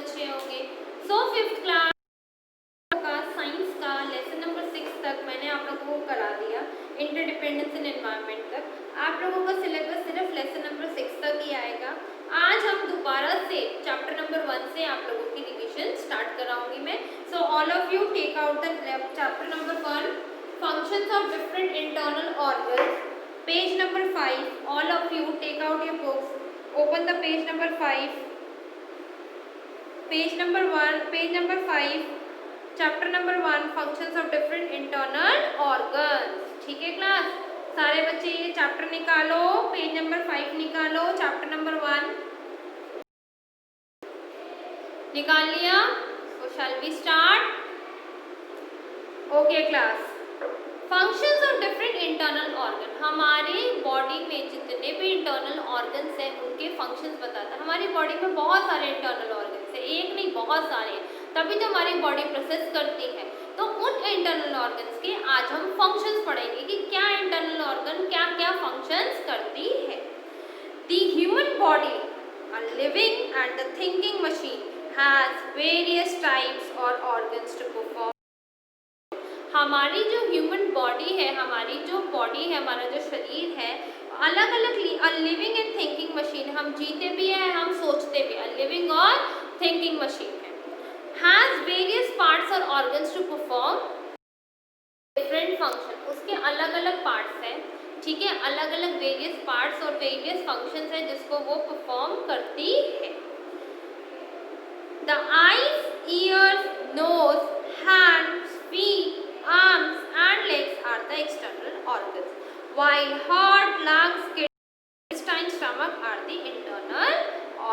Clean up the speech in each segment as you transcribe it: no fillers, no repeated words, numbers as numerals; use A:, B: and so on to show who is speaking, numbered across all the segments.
A: अच्छे होंगे। So fifth class का साइंस का लेसन नंबर 6 तक मैंने आप लोगों को करा दिया, इंटरडिपेंडेंस इन एनवायरनमेंट तक। आप लोगों का सिलेबस सिर्फ लेसन नंबर 6 तक ही आएगा। आज हम दोबारा से चैप्टर नंबर 1 से आप लोगों की रिवीजन स्टार्ट कराऊंगी मैं। So all of you take out the chapter number 1, functions of different internal organs, page number 5। All of you take out your books, open the page number 5, page number 1, page number 5, chapter number 1, functions of different internal organs। ठीक है class, सारे बच्चे ये chapter निकालो, page number 5 निकालो, chapter number 1 निकाल लिया। so shall we start? Okay class, functions of different internal organ, हमारी बॉडी में जितने भी इंटरनल ऑर्गन्स हैं उनके फंक्शंस बताता है। हमारी बॉडी में बहुत सारे इंटरनल ऑर्गन्स हैं, एक नहीं बहुत सारे हैं, तभी तो हमारी बॉडी प्रोसेस करती है। तो उन इंटरनल ऑर्गन्स के आज हम फंक्शंस पढ़ेंगे कि क्या इंटरनल ऑर्गन क्या क्या फंक्शंस करती है। The human body, a living and the thinking machine, has various types और ऑर्गन्स टू परफॉर्म। हमारी जो ह्यूमन बॉडी है, हमारी जो बॉडी है, हमारा जो शरीर है, अलग अलग लिविंग एंड थिंकिंग मशीन, हम जीते भी हैं, हम सोचते भी हैं, लिविंग और थिंकिंग मशीन है। हैज़ वेरियस पार्ट्स और organs to perform different function, उसके अलग अलग पार्ट्स हैं, ठीक है, अलग अलग वेरियस पार्ट्स और वेरियस फंक्शंस है जिसको वो परफॉर्म करती है। The eyes, ears, nose, hands, feet, arms and legs are the external organs, while heart, lungs, kidney, intestine, stomach are the internal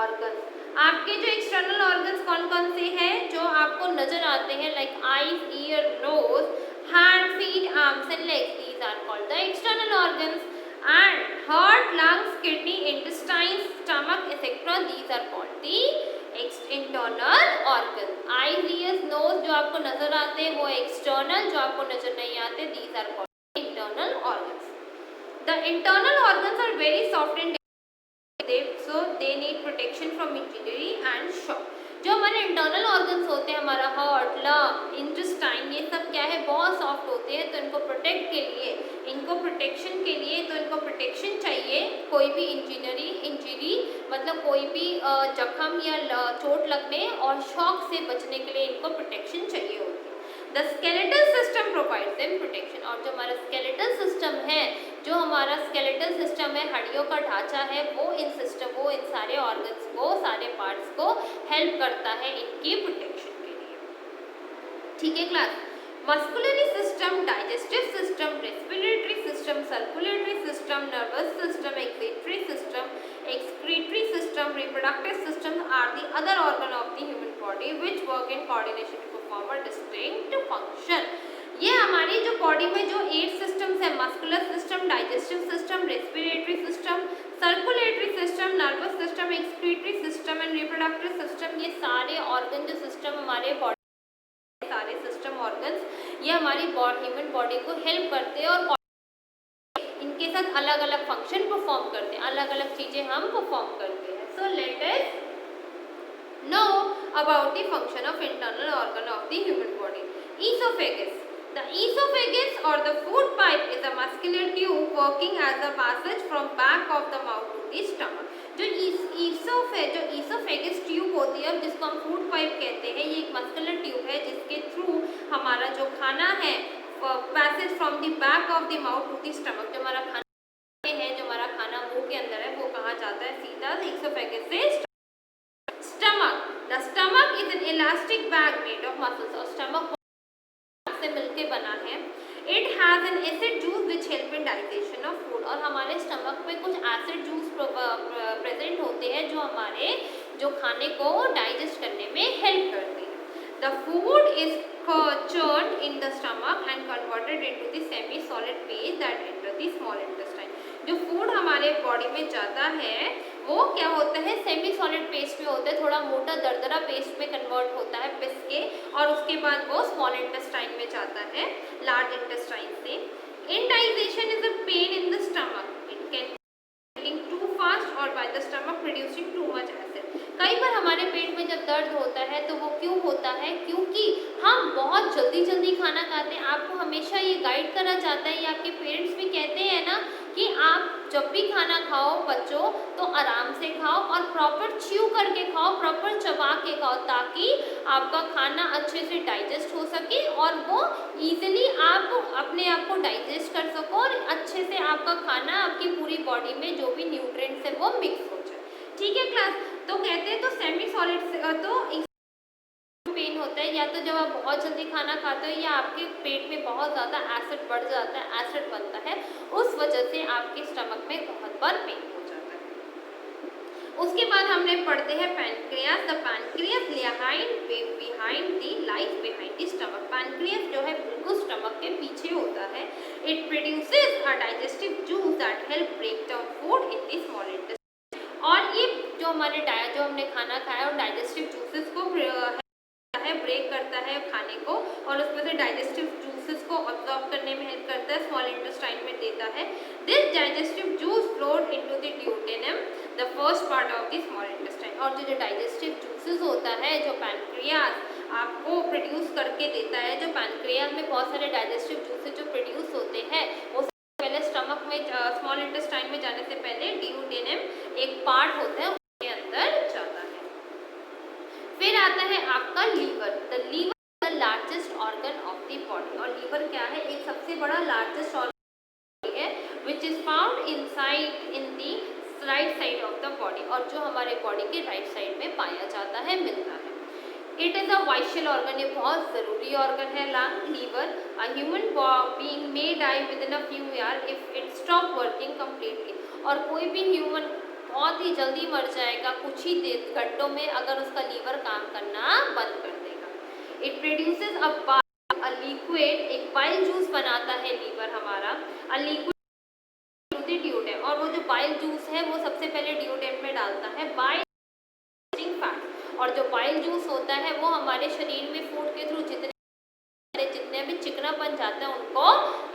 A: organs। आपके जो एक्सटर्नल ऑर्गन्स कौन कौन से हैं जो आपको नजर आते हैं, like eyes, ear, nose, hand, feet, arms and legs, these are called the external organs. And heart, lungs, kidney, intestine, stomach etcetera, these are called the internal organ. Eyes, ears, nose जो आपको नजर आते हैं वो external, जो आपको नजर नहीं आते these are called internal organs. The internal organs are very soft and so they need protection from injury and shock. जो हमारे इंटरनल ऑर्गन्स होते हैं, हमारा हार्ट, लंग, इंटेस्टाइन, ये सब क्या है, बहुत सॉफ्ट होते हैं, तो इनको प्रोटेक्ट के लिए, इनको प्रोटेक्शन के लिए, तो इनको प्रोटेक्शन चाहिए। कोई भी इंजरी मतलब कोई भी जख्म या चोट लगने और शॉक से बचने के लिए इनको प्रोटेक्शन चाहिए होती है। The skeletal system provides them protection, और जो हमारा स्केलेटल सिस्टम है, जो हमारा स्केलेटल सिस्टम है, हड्डियों का ढांचा है, वो इन सारे ऑर्गन्स को, सारे पार्ट्स को हेल्प करता है इनकी प्रोटेक्शन के लिए। ठीक है class, muscular system, digestive system, respiratory system, circulatory system, nervous system, excretory system, reproductive system are the other organ of the human body which work in coordination to perform a distinct function। ये हमारी जो body में जो 8 systems है, muscular system, digestive system, respiratory system, circulatory system, nervous system, excretory system and reproductive system, ये सारे organ जो system हमारे बॉडी, सारे सिस्टम ऑर्गन्स ये हमारी ह्यूमन बॉडी को हेल्प करते हैं और इनके साथ अलग अलग फंक्शन परफॉर्म करते हैं, अलग अलग चीजें हम परफॉर्म करते हैं। So let us know about the function of internal organ of the human body. Oesophagus, the oesophagus और the food pipe is a muscular tube working as a passage from back of the mouth to the stomach. जो oesophagus tube होती है, जिसको हम food pipe कहते हैं, ये एक मस्कुलर ट्यूब है जिसके थ्रू हमारा जो खाना है, passage from the back of the mouth to the stomach, जो हमारा खाना है, जो हमारा खाना मुंह के अंदर है, वो कहाँ जाता है, सीधा ईसोफेगस से stomach. The stomach is an elastic bag made of muscles, और स्टमक से मिलके बना है। It has an acid juice which help in digestion of food, और हमारे स्टमक में कुछ एसिड जूस प्रेजेंट होते हैं जो हमारे जो खाने को डाइजेस्ट करने में हेल्प करते हैं। The food is churned in the stomach and converted into the semi solid paste that enter the small intestine। जो फूड हमारे बॉडी में जाता है वो क्या होता है, सेमी सॉलिड पेस्ट में होता है, थोड़ा मोटा दरदरा पेस्ट में कन्वर्ट होता है पिस के, और उसके बाद वो स्मॉल इंटेस्टाइन में जाता है, लार्ज इंटेस्टाइन से। Indigestion is a pain in the stomach, it can to fast और by the stomach producing too much acid. कई बार हमारे पेट में जब दर्द होता है तो वो क्यों होता है? क्योंकि हम बहुत जल्दी जल्दी खाना खाते हैं। आपको हमेशा ये गाइड करा जाता है, या आपके पेरेंट्स भी कहते हैं ना कि आप जब भी खाना खाओ बच्चों तो आराम से खाओ और प्रॉपर च्यू करके खाओ, प्रॉपर चबा के खाओ, ताकि आपका खाना अच्छे से डाइजेस्ट हो सके और वो ईजिली आप अपने आप को डाइजेस्ट कर सको और अच्छे से आपका खाना आपकी पूरी बॉडी में जो भी न्यूट्रिएंट्स है वो मिक्स हो जाए। ठीक है क्लास? तो कहते हैं तो सेमी सॉलिड तो पेन होता है या तो जब आप बहुत जल्दी खाना खाते हो या आपके पेट में बहुत ज़्यादा एसिड बढ़ जाता है, एसिड बनता है, उस वजह से आपके स्टमक में बहुत बार पेन हो जाता है। उसके बाद हमने पढ़ते हैं pancreas. The pancreas behind the life behind the stomach. Pancreas जो है बिल्कुल स्टमक के पीछे होता है। It produces a digestive juice that help break down food in the small intestine. और ये जो हमने खाना खाया और डाइजेस्टिव जूसेस को ब्रेक करता है खाने को और उसमें से डाइजेस्टिव जूसेस को ऑब्जॉर्ब करने में हेल्प करता है, स्मॉल इंटेस्टाइन में देता है। This digestive juice flowed into the duodenum, the first part of the small intestine. और जो डाइजेस्टिव जूसेस होता है, जो पैनक्रियास आपको प्रोड्यूस करके देता है, जो पैनक्रियास में बहुत सारे डाइजेस्टिव जूसेस जो प्रोड्यूस होते हैं वो पहले स्टमक में स्मॉल इंटेस्टाइन में जाने से पहले ड्यूटेनम एक पार्ट होता है उसके अंदर जाता है। फिर आता है आपका liver. The liver the largest organ of the body. और लीवर क्या है? एक सबसे बड़ा लार्जेस्ट ऑर्गन है which is found inside in the right side of the body, और जो हमारे बॉडी के राइट साइड में पाया जाता है, मिलता है। It is a vital organ, ये बहुत ज़रूरी ऑर्गन है liver. A human being may die within a few year if it stop working completely. और कोई भी ह्यूमन बहुत ही जल्दी मर जाएगा कुछ ही घंटों में अगर उसका लीवर काम करना बंद कर देगा। इट प्रोड्यूसेस अ लिक्विड, एक बाइल जूस बनाता है लीवर हमारा। अ लिक्विड ड्यूटेन, और वो जो बाइल जूस है वो सबसे पहले ड्यूटेन में डालता है बाइल फैट। और जो बाइल जूस होता है वो हमारे शरीर में फूड के थ्रू जितने भी चिकनापन जाता है उनको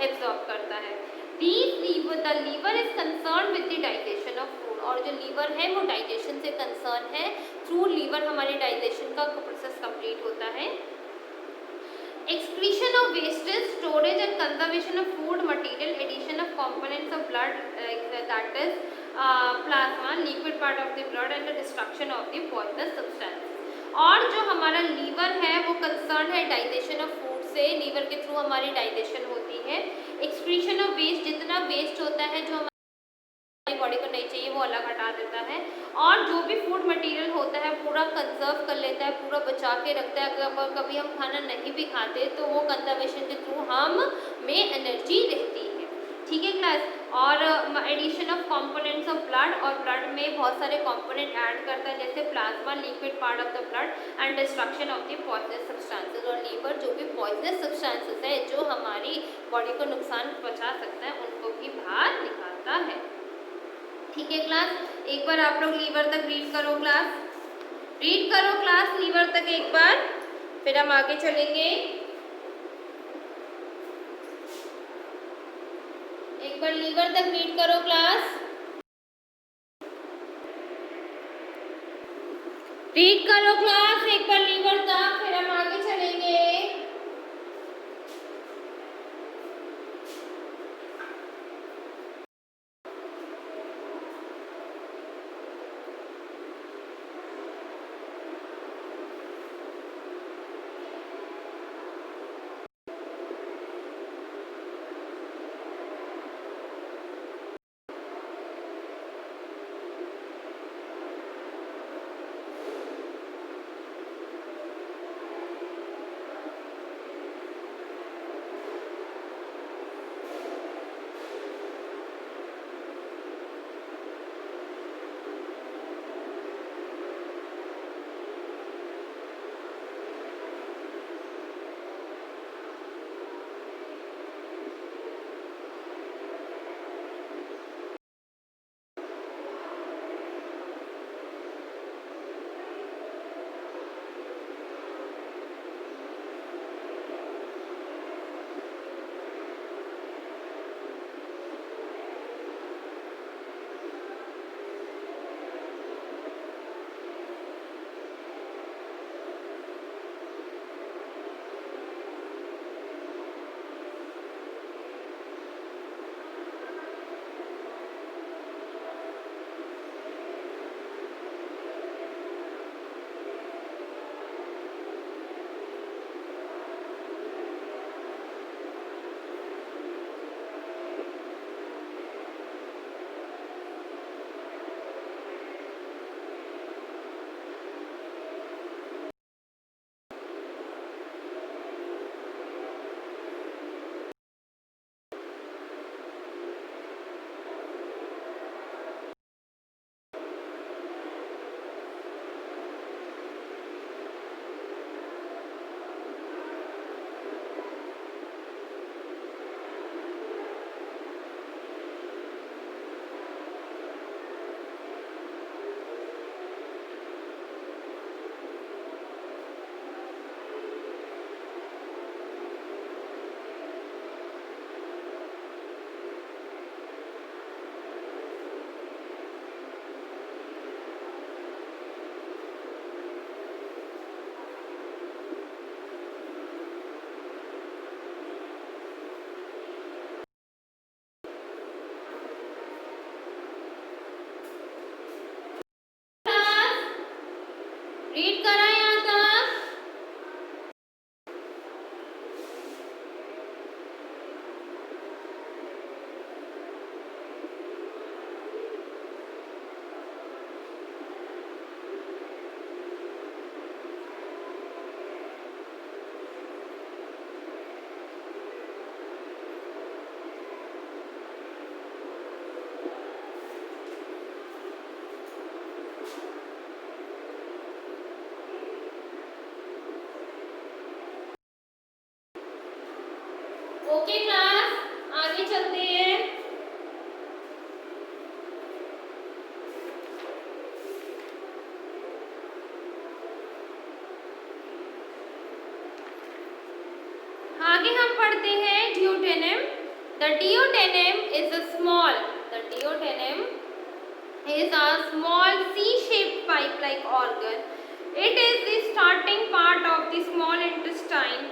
A: एब्जॉर्ब करता है। The liver is concern with the digestion of food. और जो लीवर है वो डाइजेशन से कंसर्न है। थ्रू लीवर हमारे डाइजेशन का प्रोसेस कंप्लीट होता है। Excretion of wastage, storage and conservation of food material, addition of components of blood, that is plasma, liquid part of the blood, and the destruction of the poisonous substance. और जो हमारा liver है वो concern है digestion of food से। Liver के through हमारी digestion होती है। एक्सक्रीशन ऑफ वेस्ट, जितना वेस्ट होता है जो बॉडी को नहीं चाहिए वो अलग हटा देता है। और जो भी फूड मटेरियल होता है पूरा कंजर्व कर लेता है, पूरा बचा के रखता है। अगर कभी हम खाना नहीं भी खाते तो वो कंजर्वेशन के थ्रू हम में एनर्जी रहती है। ठीक है क्लास? और addition of components of blood, और ब्लड में बहुत सारे कंपोनेंट ऐड करता है जैसे plasma, liquid part of the blood, and destruction of the poisonous substances. और लीवर जो भी पॉइजनस सब्सटेंसेस है जो हमारी बॉडी को नुकसान पहुँचा सकता है उनको भी बाहर निकालता है। ठीक है क्लास? एक बार आप लोग लीवर तक रीड करो क्लास, रीड करो क्लास लीवर तक एक बार, फिर हम आगे चलेंगे। एक बार लीवर तक रीड करो क्लास, रीड करो क्लास एक बार लीवर तक, फिर हम आगे चलेंगे। रीड करा यहाँ तक? ओके क्लास, आगे चलते हैं। आगे हम पढ़ते हैं duodenum. The duodenum is a small C-shaped pipe-like organ. It is the starting part of the small intestine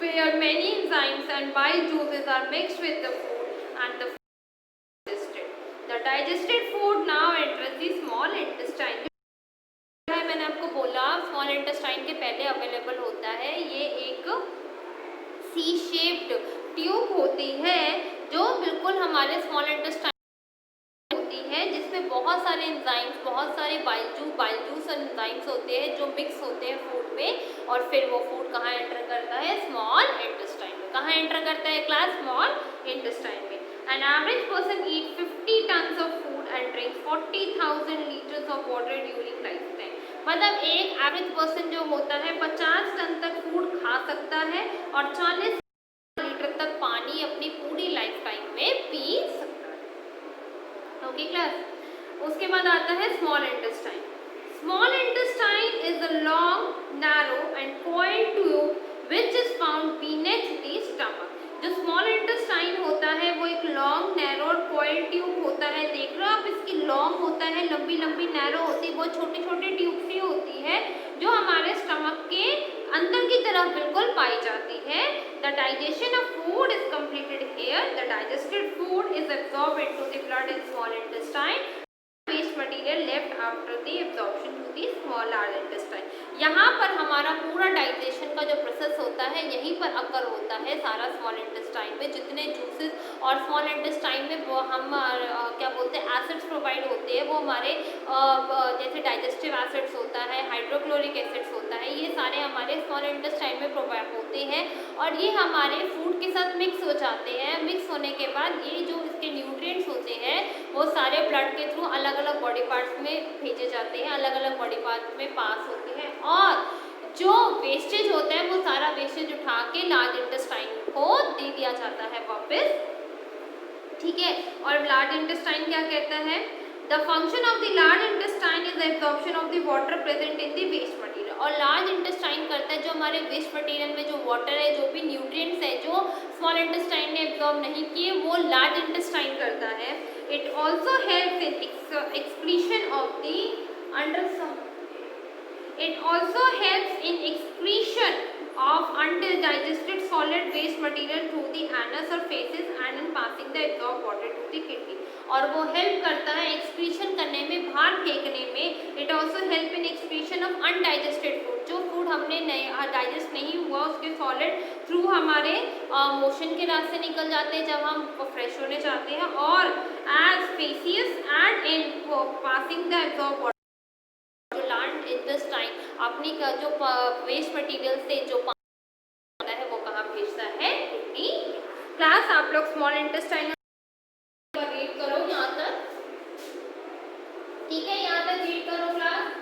A: where many enzymes and bile juices are mixed with the food and the food is digested. The digested food now enters the small intestine. मैंने आपको बोला small intestine के पहले available होता है, ये एक C shaped tube होती है जो बिल्कुल हमारे स्मॉल इंटेस्टाइन होती है, जिसमें बहुत सारे एंजाइम्स, बहुत सारे बाइल जूस और एंजाइम्स होते हैं जो मिक्स होते हैं फूड में, और फिर वो फूड कहाँ एंटर करता है? स्मॉल इंटेस्टाइन में। कहाँ एंटर करता है क्लास? स्मॉल इंटेस्टाइन में। An average person eats 50 tons of food and drinks 40,000 liters of water during lifetime. मतलब एक एवरेज पर्सन जो होता है 50 टन तक फूड खा सकता है और 40 लीटर तक पानी अपनी पूरी लाइफ टाइम में पी सकता है। ओके क्लास, उसके बाद आता है small intestine. Small intestine is a long, narrow and coiled tube which is found beneath the stomach. जो स्मॉल इंटेस्टाइन होता है वो एक लॉन्ग, नैरो और कॉइल ट्यूब होता है। देख रहे हो आप, इसकी लॉन्ग होता है, लंबी लंबी, नैरो होती है, बहुत छोटी छोटी ट्यूब सी होती है जो हमारे स्टमक के अंदर की तरफ बिल्कुल पाई जाती है। The digestion of food is completed here. The digested food is absorbed into the blood in small intestine. Waste material left after the absorption to the small large intestine. यहाँ पर हमारा पूरा डाइजेशन का जो प्रोसेस होता है यहीं पर अकर होता है सारा स्मॉल इंटेस्टाइन में। जितने जूसेस और स्मॉल इंटेस्टाइन में वो हम क्या बोलते हैं एसिड्स प्रोवाइड होते हैं, वो हमारे जैसे डाइजेस्टिव एसिड्स होता है, हाइड्रोक्लोरिक एसिड्स होता है, ये सारे हमारे स्मॉल इंटेस्टाइन में प्रोवाइड होते हैं और ये हमारे फूड के साथ मिक्स हो जाते हैं। मिक्स होने के बाद ये जो इसके न्यूट्रिएंट्स होते हैं वो सारे ब्लड के थ्रू अलग अलग बॉडी पार्ट्स में भेजे जाते हैं, अलग अलग बॉडी पार्ट्स में पास होते हैं और जो वेस्टेज होता है वो सारा वेस्टेज उठा के लार्ज इंटेस्टाइन को दे दिया जाता है वापस। ठीक है, और लार्ज इंटेस्टाइन क्या कहता है? The function of the large intestine is absorption of the water present in the waste material. और लार्ज इंटेस्टाइन करता है जो हमारे वेस्ट मटेरियल में जो वाटर है, जो भी न्यूट्रिएंट्स है जो स्मॉल इंटेस्टाइन ने एब्जॉर्ब नहीं किए, वो लार्ज इंटेस्टाइन करता है। It also helps in excretion of the It also helps in excretion of undigested solid waste material through the anus or feces and in passing the absorbed water to the kidney. और वो help करता है excretion करने में, बाहर फेंकने में। It also help in excretion of undigested food. जो फूड हमने डाइजेस्ट नहीं हुआ उसके सॉलिड थ्रू हमारे मोशन के रास्ते निकल जाते हैं जब हम फ्रेश होने जाते हैं, और as faeces and in passing the absorb water. जो लार्ज इंटेस्टाइन अपनी का जो वेस्ट मटेरियल से जो होता है वो कहाँ भेजता है? किडनी। क्लास आप लोग स्मॉल इंटेस्टाइन रीड करो यहाँ तक, ठीक है? यहाँ तक रीड करो class.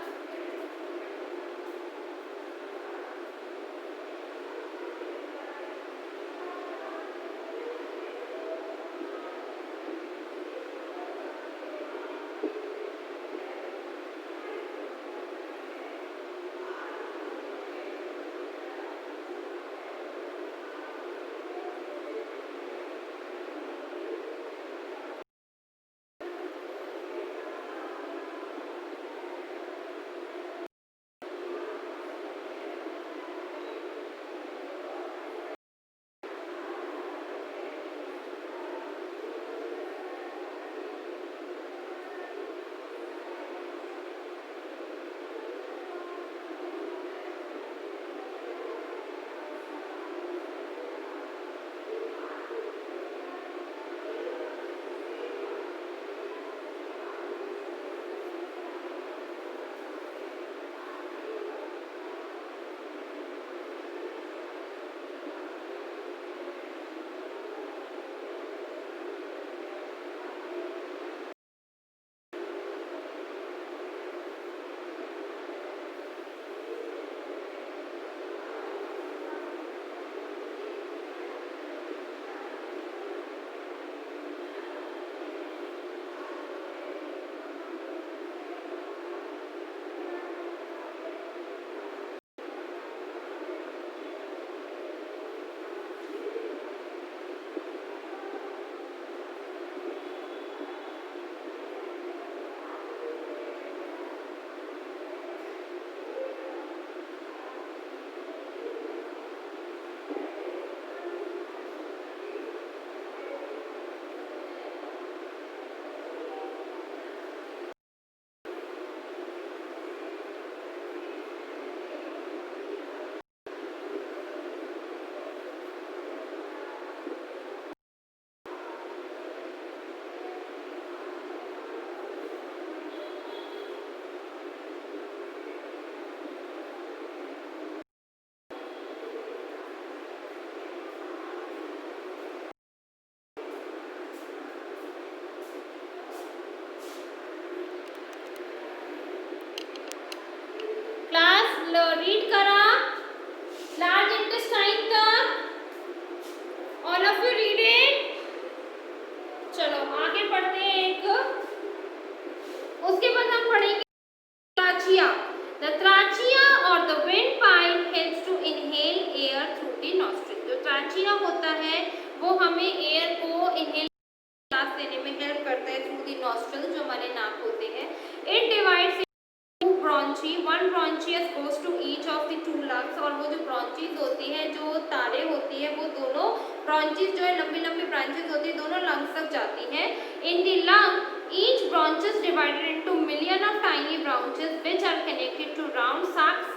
A: Of the two lungs, और वो जो ब्रांचेज होती है, जो तारे होती है, वो दोनों ब्रांचेज जो है लंबी लंबी ब्रांचेज होती है, दोनों लंग्स तक जाती हैं. In the lung each branch is divided into million of tiny branches which are connected to round sacs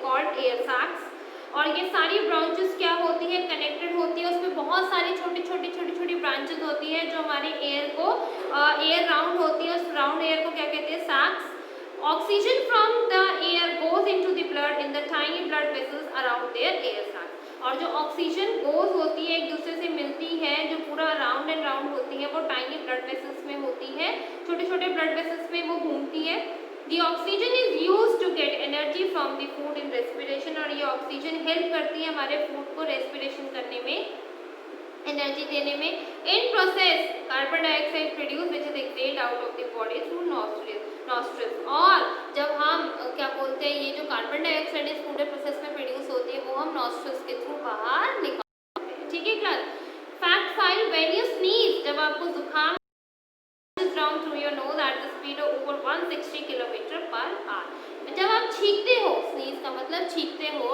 A: called air sacs. और ये सारी ब्रांचेस क्या होती है, कनेक्टेड होती है, उसमें बहुत सारी छोटी छोटी ब्रांचेस होती है जो हमारे एयर को एयर राउंड होती है, उस राउंड एयर को क्या कहते हैं, sacs. Oxygen from the air goes into the blood in the tiny blood vessels around their air sac. और जो ऑक्सीजन गोज होती है, एक दूसरे से मिलती है, जो पूरा राउंड एंड राउंड होती है, वो टाइनी ब्लड वेसल्स में होती है, छोटे छोटे ब्लड वेसल्स में वो घूमती है. The oxygen is used to get energy from the food in respiration. और ये ऑक्सीजन हेल्प करती है हमारे फूड को रेस्पिरेशन करने में, एनर्जी देने में. In process carbon dioxide produce which is exhaled out of the body through nostrils. और जब हम क्या बोलते हैं, ये जो कार्बन डाइऑक्साइड इस पूरे प्रोसेस में प्रोड्यूस होती है, वो हम नॉस्ट्रिल्स के थ्रू बाहर निकालते हैं. ठीक है class. Fact 5, when you sneeze, जब आपको जुकाम down through your nose at the speed of over 160 kilometre per hour. जब आप छींकते हो, स्नीज का मतलब छींकते हो,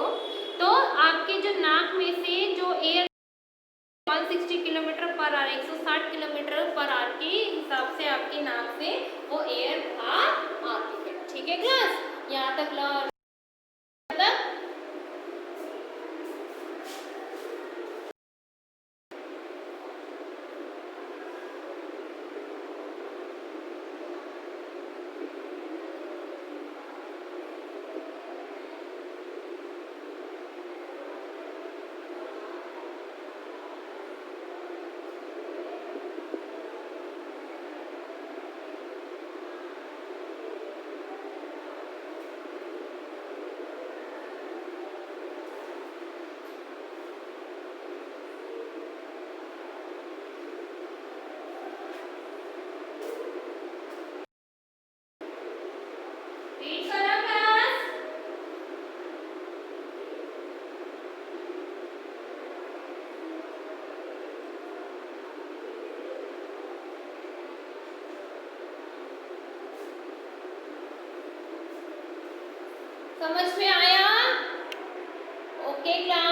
A: तो आपके जो नाक में से जो air 160 kilometre per hour, 160 kilometre per hour के हिसाब से आपकी नाक से वो एयर बाहर आती है. ठीक है क्लास, यहाँ तक लो. समझ में आया? Okay class.